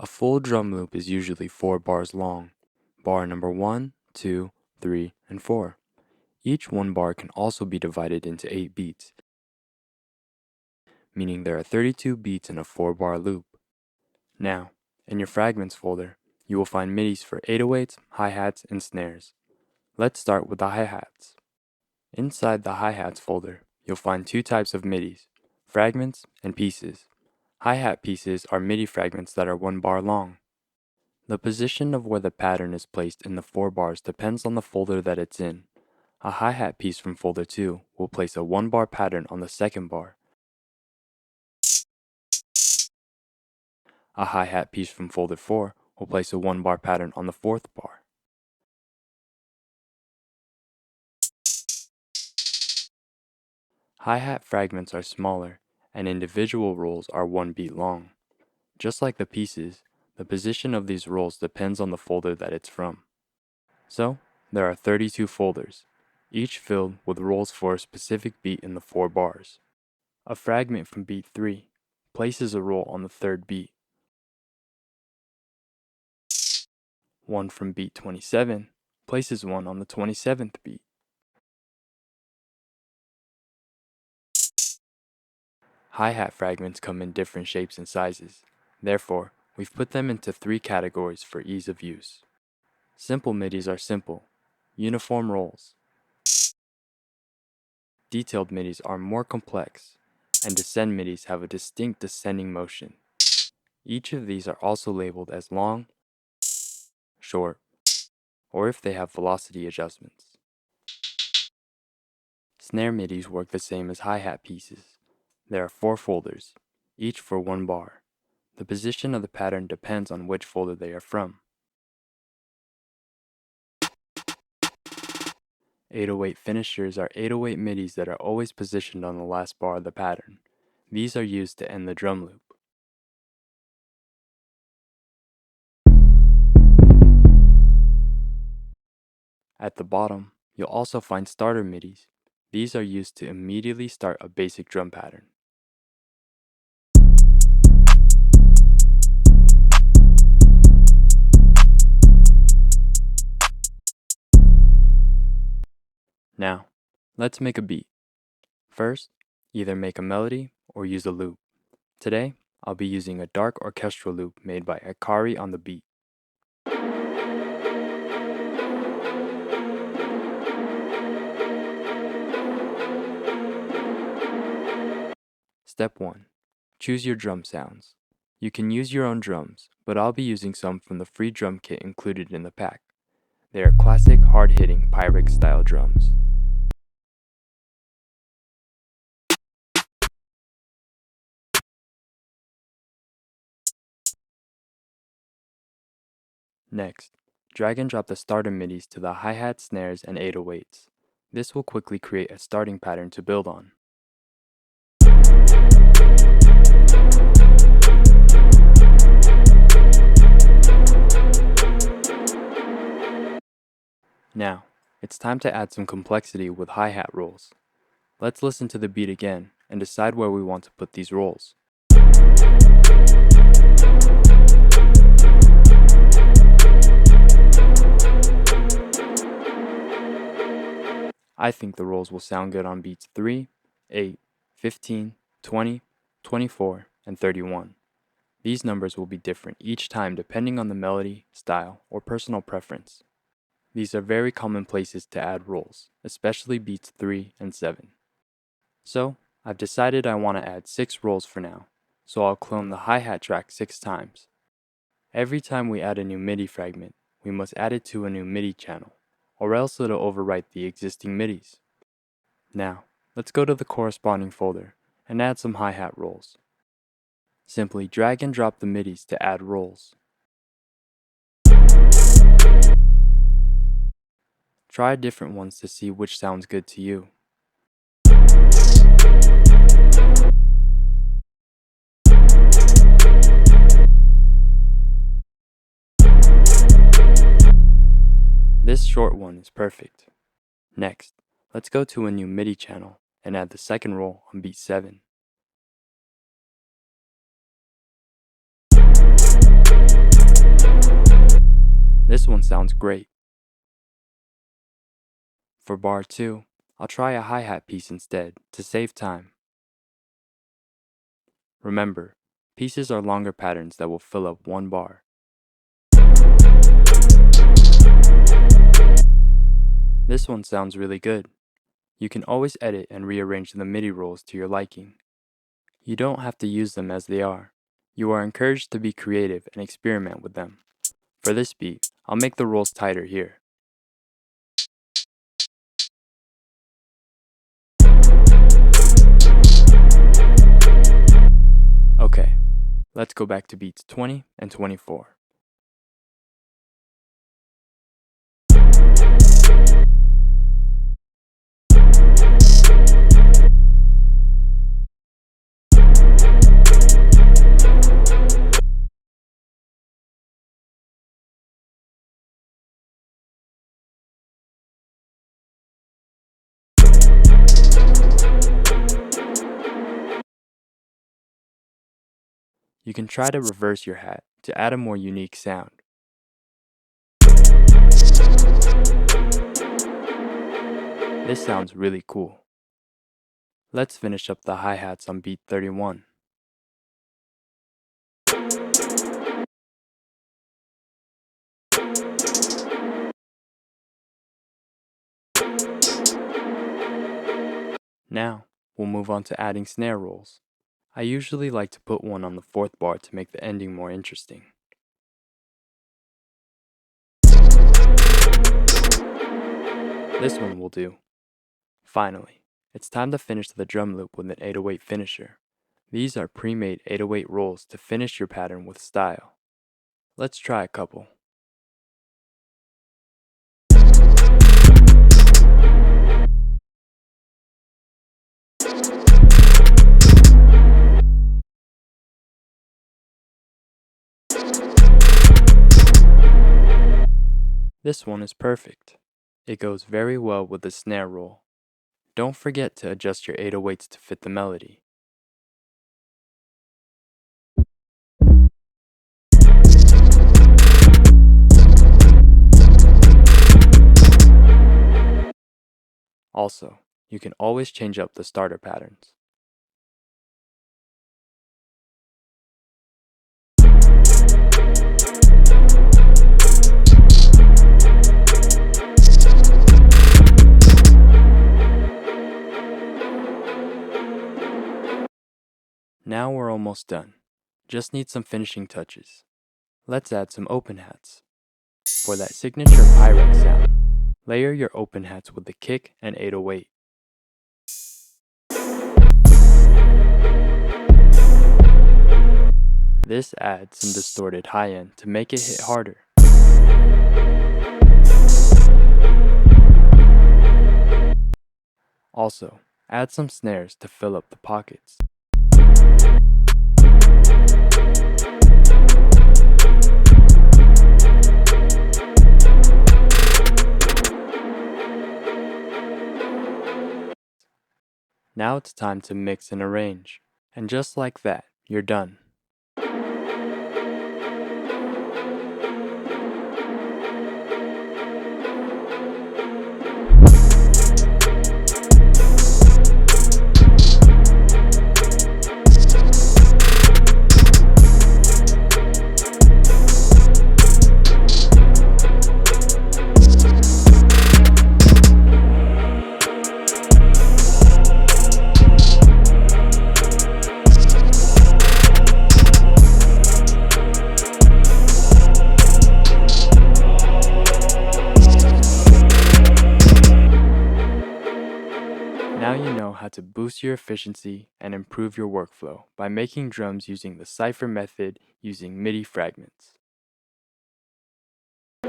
A full drum loop is usually 4 bars long. Bar number 1, 2, 3, and 4. Each 1 bar can also be divided into 8 beats, meaning there are 32 beats in a 4-bar loop. Now, in your fragments folder, you will find midis for 808s, hi-hats, and snares. Let's start with the hi-hats. Inside the hi-hats folder, you'll find 2 types of midis, fragments and pieces. Hi-hat pieces are MIDI fragments that are 1 bar long. The position of where the pattern is placed in the 4 bars depends on the folder that it's in. A hi-hat piece from folder 2 will place a 1-bar pattern on the 2nd bar. A hi-hat piece from folder 4 will place a 1-bar pattern on the 4th bar. Hi-hat fragments are smaller, and individual rolls are 1 beat long. Just like the pieces, the position of these rolls depends on the folder that it's from. So, there are 32 folders, each filled with rolls for a specific beat in the 4 bars. A fragment from beat 3 places a roll on the 3rd beat. One from beat 27 places one on the 27th beat. Hi-hat fragments come in different shapes and sizes. Therefore, we've put them into 3 categories for ease of use. Simple midis are simple, uniform rolls. Detailed midis are more complex, and descend midis have a distinct descending motion. Each of these are also labeled as long, short, or if they have velocity adjustments. Snare midis work the same as hi-hat pieces. There are 4 folders, each for 1 bar. The position of the pattern depends on which folder they are from. 808 finishers are 808 midis that are always positioned on the last bar of the pattern. These are used to end the drum loop. At the bottom, you'll also find starter midis. These are used to immediately start a basic drum pattern. Now, let's make a beat. First, either make a melody or use a loop. Today, I'll be using a dark orchestral loop made by Akari on the beat. Step 1. Choose your drum sounds. You can use your own drums, but I'll be using some from the free drum kit included in the pack. They are classic, hard-hitting Pyrex style drums. Next, drag and drop the starter midis to the hi-hat, snares, and 808s. This will quickly create a starting pattern to build on. Now, it's time to add some complexity with hi-hat rolls. Let's listen to the beat again and decide where we want to put these rolls. I think the rolls will sound good on beats 3, 8, 15, 20, 24, and 31. These numbers will be different each time depending on the melody, style, or personal preference. These are very common places to add rolls, especially beats 3 and 7. So, I've decided I want to add 6 rolls for now, so I'll clone the hi-hat track 6 times. Every time we add a new MIDI fragment, we must add it to a new MIDI channel, or else it'll overwrite the existing MIDIs. Now, let's go to the corresponding folder and add some hi-hat rolls. Simply drag and drop the MIDIs to add rolls. Try different ones to see which sounds good to you. This short one is perfect. Next, let's go to a new MIDI channel and add the second roll on beat 7. This one sounds great. For bar 2, I'll try a hi-hat piece instead to save time. Remember, pieces are longer patterns that will fill up one bar. This one sounds really good. You can always edit and rearrange the MIDI rolls to your liking. You don't have to use them as they are. You are encouraged to be creative and experiment with them. For this beat, I'll make the rolls tighter here. Okay, let's go back to beats 20 and 24. You can try to reverse your hat to add a more unique sound. This sounds really cool. Let's finish up the hi-hats on beat 31. Now, we'll move on to adding snare rolls. I usually like to put one on the 4th bar to make the ending more interesting. This one will do. Finally, it's time to finish the drum loop with an 808 finisher. These are pre-made 808 rolls to finish your pattern with style. Let's try a couple. This one is perfect. It goes very well with the snare roll. Don't forget to adjust your 808s to fit the melody. Also, you can always change up the starter patterns. Now we're almost done. Just need some finishing touches. Let's add some open hats. For that signature Pyrex sound, layer your open hats with the kick and 808. This adds some distorted high end to make it hit harder. Also, add some snares to fill up the pockets. Now it's time to mix and arrange. And just like that, you're done. Now you know how to boost your efficiency and improve your workflow by making drums using the SYFER method using MIDI fragments.